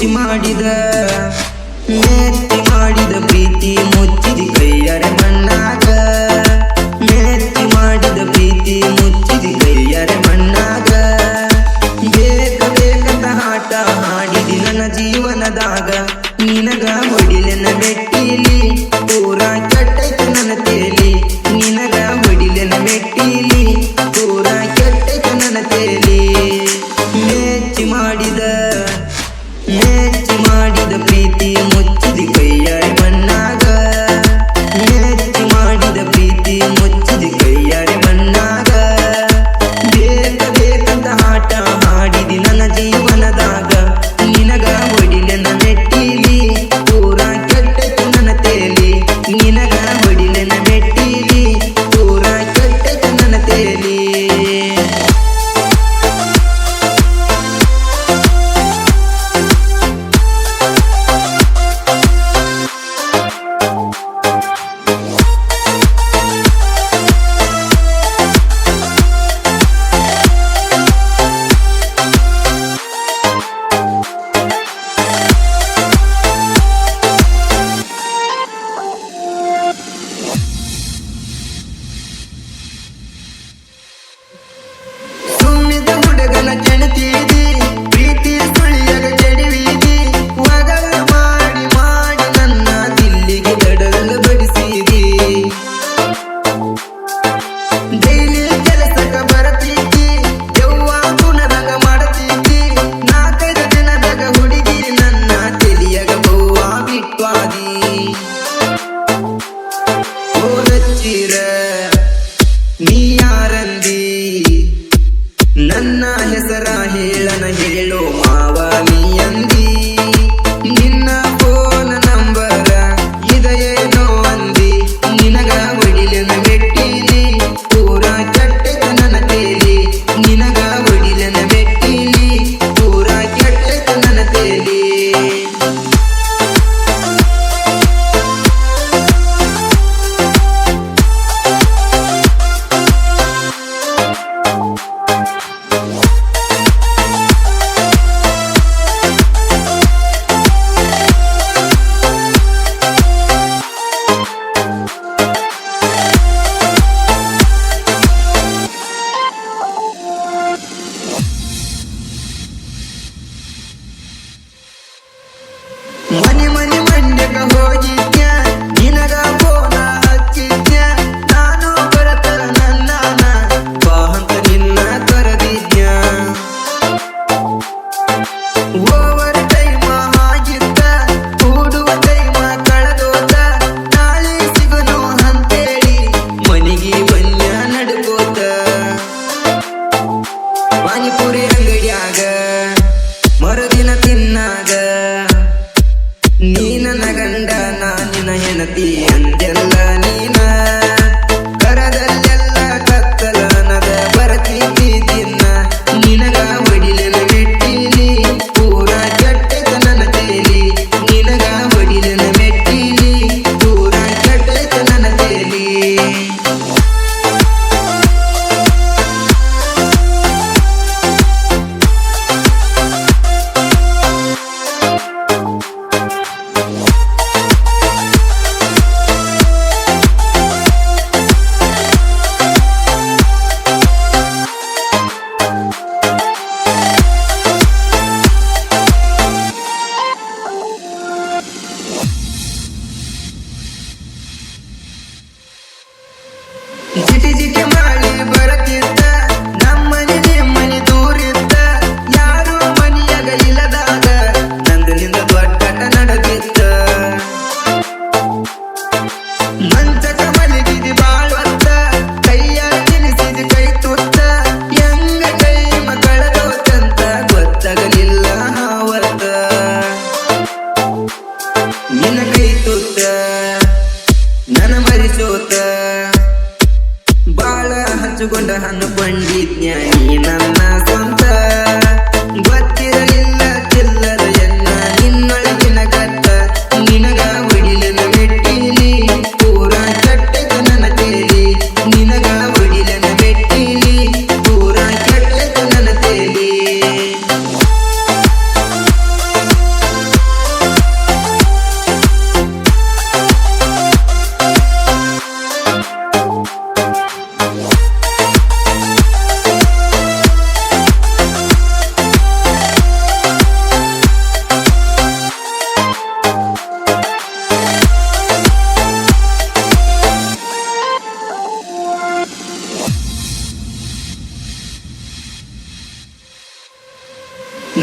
ಮಾಡಿದ ಮೆಚ್ಚಿ ಮಾಡಿದ ಪ್ರೀತಿ ಮುಚ್ಚಿದ ಕೈಯರೆ ಮಣ್ಣಾಗ ಮೆಚ್ಚಿ ಮಾಡಿದ ಪ್ರೀತಿ ಮುಚ್ಚಿದ ಕೈಯರೆ ಮಣ್ಣಾಗ ಬೇಕಂತ ಆಟ ಹಾಡಿದಿ ನನ್ನ ಜೀವನದಾಗ ನಿನಗ ಹೊಡಿಲೆನ ಮೆಟ್ಟಿಲಿ ಪೂರಾ ಕೆಟ್ಟೈತೆ ನನ್ನ ತೇಲಿ ನಿನಗ ಹೊಡಿಲೆನ ಮೆಟ್ಟಿಲಿ ಪೂರಾ ಕೆಟ್ಟೈತೆ ನನ್ನ ತೇಲಿ ಮೆಚ್ಚಿ ಮಾಡಿದ ಪ್ರೀತಿ ಮುಚ್ಚಿದ ಕೈಯಾರೆ ಮಣ್ಣಾಗ ಮೆಚ್ಚಿ ಮಾಡಿದ ಪ್ರೀತಿ ಮುಚ್ಚಿದ ಕೈಯಾರೆ ಮಣ್ಣಾಗ ಬೇಕಂತ ಆಟ ಹಾಡಿದಿ ನನ್ನ ಜೀವನದಾಗ ನಿನಗ ಹೊಡಿಲೆನ ಮೆಟ್ಟಿಲಿ ಪೂರಾ ಕೆಟ್ಟೈತೆ ನನ್ನ ತೇಲಿ ನಿನಗ ಹೊಡಿಲೆನ ಮೆಟ್ಟಿಲಿ ಪೂರಾ ಕೆಟ್ಟೈತೆ ನನ್ನ ತೇಲಿ ಕೆಣತಿದಿ ಪ್ರೀತಿ ಸುಳಿಯಗ ಕೆಡವಿದಿ ವಗಲ ಮಾಡಿ ಮಾಡಿ ನನ್ನ ದಿಲ್ಲಿಗೆ ದಡಲು ಬಡಿಸಿದಿ ಡೈಲಿ ಕೆಲಸಕ್ಕ ಬರತಿದ್ದಿ ಯವ್ವ ಗುಣದಾಗ ಮಾಡತಿದ್ದಿ ನಾಲ್ಕೈದು ದಿನದಾಗ ಹುಡುಗಿ ನನ್ನ ತೆಲಿಯಗ ಬಹುವ ಬಿಟ್ವಾದಿ ಓದಚ್ಚಿರ ನೀ ಯಾರಂದಿ ನನ್ನ ಹೆಸರ ಹೇಳನ ಹೇಳೋ ಮಾವ ನೀ ಅಂದಿ ನಿನ್ನ ಫೋನ್ ನಂಬರ ಇದೆಯೇನೋ ಅಂದಿ ನಿನಗ ಹೊಡಿಲೆನ ಮೆಟ್ಟಿಲಿ ಪೂರಾ ಕೆಟ್ಟೈತ ನನ್ನ ತೇಲಿ ನಿನಗ ಹೊಡಿಲೆನ ಮೆಟ್ಟಿಲಿ ಪೂರಾ ಕೆಟ್ಟೈತ ನನ್ನ ತೇಲಿ ಮನೆ ಮಂಡ್ಯಗ ಹೋಗಿದ್ಯ ನಿನಗ ಫೋನ ಹಚ್ಚಿದ್ಯ ನಾನು ಬರತರ ನನ್ನ ಬಾ ಅಂತ ನಿನ್ನ ಕರೆದಿದ್ಯ ಓವರ್ ಟೈಮ ಆಗಿದ್ದ ಕೂಡುವ ಟೈಮ ಕಳೆದೋದ ನಾಳೆ ಸಿಗನು ಅಂತೇಳಿ ಮನಿಗೆ ಬನ್ಯ ನಡ್ಕೋತ ಪಾನಿಪುರಿ ಅಂಗಡಿಯಾಗ ಮರುದಿನ ತಿನ್ನಾಗ ನೀ ನನ್ನ ಗಂಡ ನಾ ನಿನ್ನ ಹೆಣತಿ ಅಂದೆಲ್ಲ ನೀನ ಕರದಲ್ಲೆಲ್ಲ ಕತ್ತಲನದ ಬರತಿದ್ದಿ ದಿನ ನಿನಗ ಹೊಡಿಲೆನ ಮೆಟ್ಟಿಲಿ ಪೂರಾ ಕೆಟ್ಟೈತ ನನ್ನ ತೇಲಿ ನಿನಗ ಹೊಡಿಲೆನ ಮೆಟ್ಟಿಲಿ ಪೂರಾ ಕೆಟ್ಟೈತ ನನ್ನ ತೇಲಿ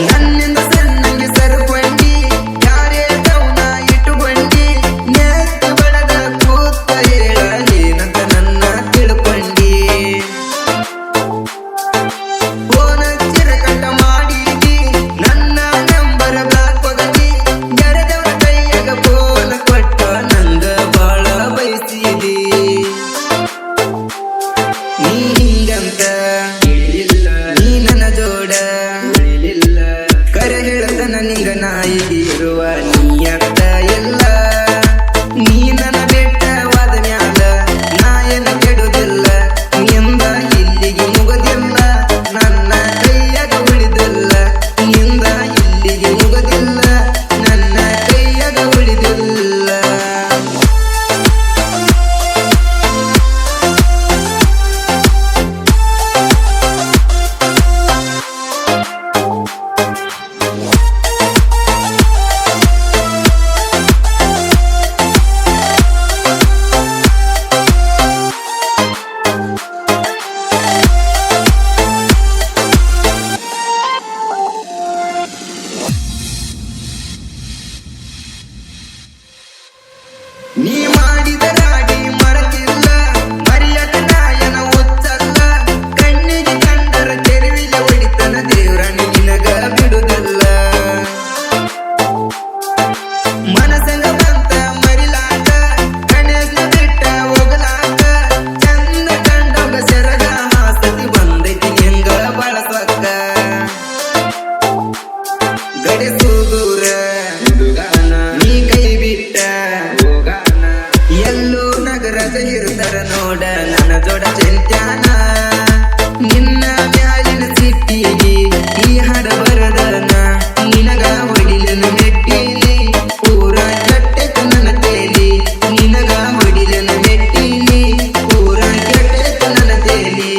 ನನ್ನಿಂದ ಸಣ್ಣಂಗೆ ಸರಕೊಂಡಿ ಯಾರೇ ಗೌನ ಇಟ್ಟುಕೊಂಡಿ ನೆತ್ತಿ ಬಡದ ಕೂತ ಹೇಳ ಏನಂತ ನನ್ನ ತಿಳ್ಕೊಂಡಿ ಫೋನ ಚಿರಕಂಡ ಮಾಡಿದಿ ನನ್ನ ನಂಬರ್ ಬ್ಲಾಕ್ ಒಗದಿ ಜರದವ ಕೈಯಾಗ ಫೋನ್ ಕೊಟ್ಟ ನಂಗ ಬಾಳ ಬಯಸಿದಿ ನೀ ಹಿಂಗಂತ ನೀ ನನ್ನ ಜೋಡ ಕರೆ ಹೇಳ್ತನ ನಿಂಗ ನಾಯಿಗಿರುವ ನೀಯತ್ತ ಎಲ್ಲ ನೀ ನನ್ನ ಬೆಟ್ಟವಾದ ಮ್ಯಾಲ ನಾಯನ ಕೆಡುದಿಲ್ಲ ನಿಂದ ಇಲ್ಲಿಗೆ ಮುಗದಿಲ್ಲ ನನ್ನ ಕೈಯಾಗ ಉಳಿದಿಲ್ಲ ನಿಂದ ಇಲ್ಲಿಗೆ ಮುಗದಿಲ್ಲ ನನ್ನ ಕೈಯಾಗ ಉಳಿದಿಲ್ಲ ನೀ ಮಾಡಿದ ರಾಡಿ ಮರತಿಲ್ಲ ಮರಿಯಕ ನಾಯನ ಒಚ್ಚಲ್ಲ ಕಣ್ಣಿಗೆ ಕಂಡರ ತೆರುವಿಲ ಹೊಡಿತನ ದೇವ್ರ ನಿನಗ ಬಿಡುದಿಲ್ಲ ಮನಸಂಗ ಬಂತ ಮರಿಲಾಕ ಗಣೇಶ ಬಿಟ್ಟ ಹೋಗಲಾಕ ಚಂದ ಕಂಡೋಗ ಸೆರಗ ಹಾಸತಿ ಬಂದೈತಿ ಹೆಂಗ ಬಳಸಕ್ಕ ಗಡೆಸು ದೂರ ನೀ ಕೈ ಬಿಟ್ಟ ಎಲ್ಲೂ ನಗರದ ಇರ್ತಾರ ನೋಡ ನನ್ನ ಜೋಡ ಚಿಂತ್ಯಾನ ನಿನ್ನ ಮ್ಯಾಲಿನ ಸಿಟ್ಟಿಗೆ ಈ ಹಾಡ ಬರದನ ನಿನಗ ಹೊಡಿಲನ ಮೆಟ್ಟಿಲಿ ಪೂರ ಕೆಟ್ಟೆತ ನನ್ನ ತೇಲಿ ನಿನಗ ಹೊಡಿಲನ ಮೆಟ್ಟಿಲಿ ಪೂರ ಕೆಟ್ಟೆತ ನನ್ನ ತೇಲಿ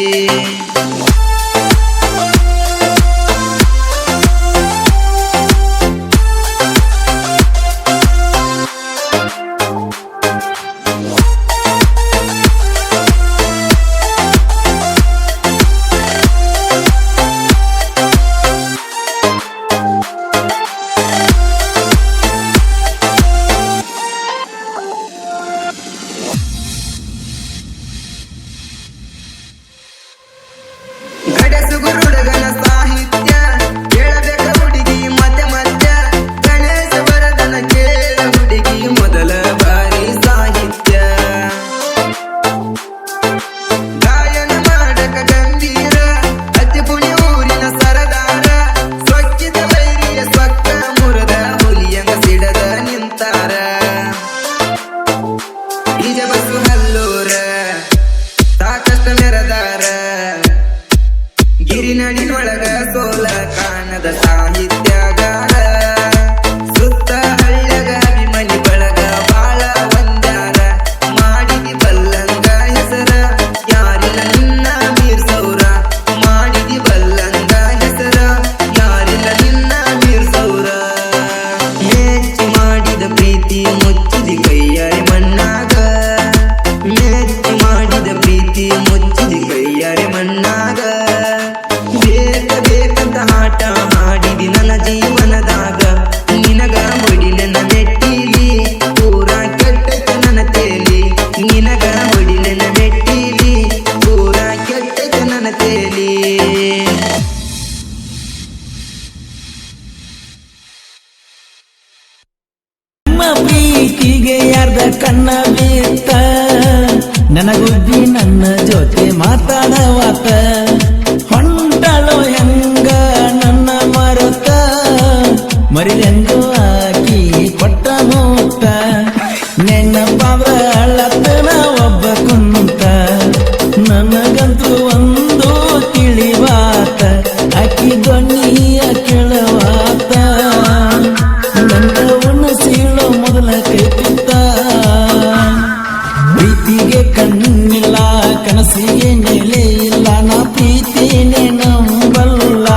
ಗಡಸುಗುರುಡಗನ ಸಾಹಿತ್ಯ ಕೇಳಬೇಕ ಹುಡುಗಿ ಮಧ್ಯ ಮಧ್ಯ ಗಣೇಶ ವರದನ ಕೇಳ ಹುಡುಗಿ ಮೊದಲ ಬಾರಿ ಸಾಹಿತ್ಯ ಗಾಯನ ಮಾಡಕ ಗಂಭೀರ ಅತಿ ಪುಣ್ಯ ಊರಿನ ಸರದಾರ ಸ್ವಚ್ಛಿತ ವೈರಿಯ ಸ್ವಕ್ಕ ಮುರದ ಹುಲಿಯಂಗ ಸಿಡದ ನಿಂತಾರ ನಿಜ ಬಸ್ಸು ಹಲ್ಲೂರ ಸಾಕಷ್ಟು ಮೆರದಾರ ಗಿರಿನಡಿನೊಳಗ ಸೋಲ ಕಾಣದ ಸಾಹಿತ್ಯಗಾರ ಸುತ್ತ ಹಳ್ಳ್ಯಾಗ ಅಭಿಮನಿ ಬಳಗ ಬಾಳ ಒಂದಾರ ಮಾಡಿದಿ ಬಲ್ಲಂಗ ಹೆಸರ ಯಾರಿಲ್ಲ ನಿನ್ನ ಮೀರ್ಸೌರ ಮಾಡಿದಿ ಬಲ್ಲಂಗ ಹೆಸರ ಯಾರಿಲ್ಲ ನಿನ್ನ ಮೀರ್ಸೌರ ಮೆಚ್ಚಿ ಮಾಡಿದ ಪ್ರೀತಿ ಮುಚ್ಚಿದಿ ಕೈಯಾರೆ ಮಣ್ಣಾಗ ಮೆಚ್ಚಿ ಮಾಡಿದ ಪ್ರೀತಿ ಮುಚ್ಚಿದಿ ಕೈಯಾರೆ ಮಣ್ಣಾಗ ಬೇಕಂತ ಆಟ ಹಾಡಿದಿ ನನ್ನ ಜೀವನದಾಗ ನಿನಗ ಹೊಡಿಲೆನ ಮೆಟ್ಟಿಲಿ ಪೂರ ಕೆಟ್ಟೈತ ನನ್ನ ತೇಲಿ ನಿನಗ ಹೊಡಿಲೆನ ಮೆಟ್ಟಿಲಿ ಪೂರ ಕೆಟ್ಟೈತ ನನ್ನ ತೇಲಿ ಪ್ರೀತಿಗೆ ಯಾರ್ದ ಕಣ್ಣ ಬೀರ್ತ ನನಗುದ್ದಿ ನನ್ನ ಜೊತೆ ಮಾತಾಡವಾತ ಹೊಂಟಳು ಹೆಂಗ ನನ್ನ ಮರುತ ಮರಿಲೆಂದು ಆಕಿ ಕೊಟ್ಟ ಮೂತ ನೆನಪಾದ್ರ ಅಳತನ ಒಬ್ಬ ಕುಂತ ನನಗಂತೂ ಒಂದು ತಿಳಿವಾತ ಆಕಿ ಧ್ವನಿಯ ಕೆಳವಾತ ನನ್ನ ಉಣಸೀಳು ಮೊದಲ ಕೈತ ಪ್ರೀತಿಗೆ ಕಣ್ಣಿಲ್ಲ ಕನಸಿಗೆ ನೆಲೆ ಇಲ್ಲ ನಾ ಪ್ರೀತಿನೇ ನಂಬಲ್ಲ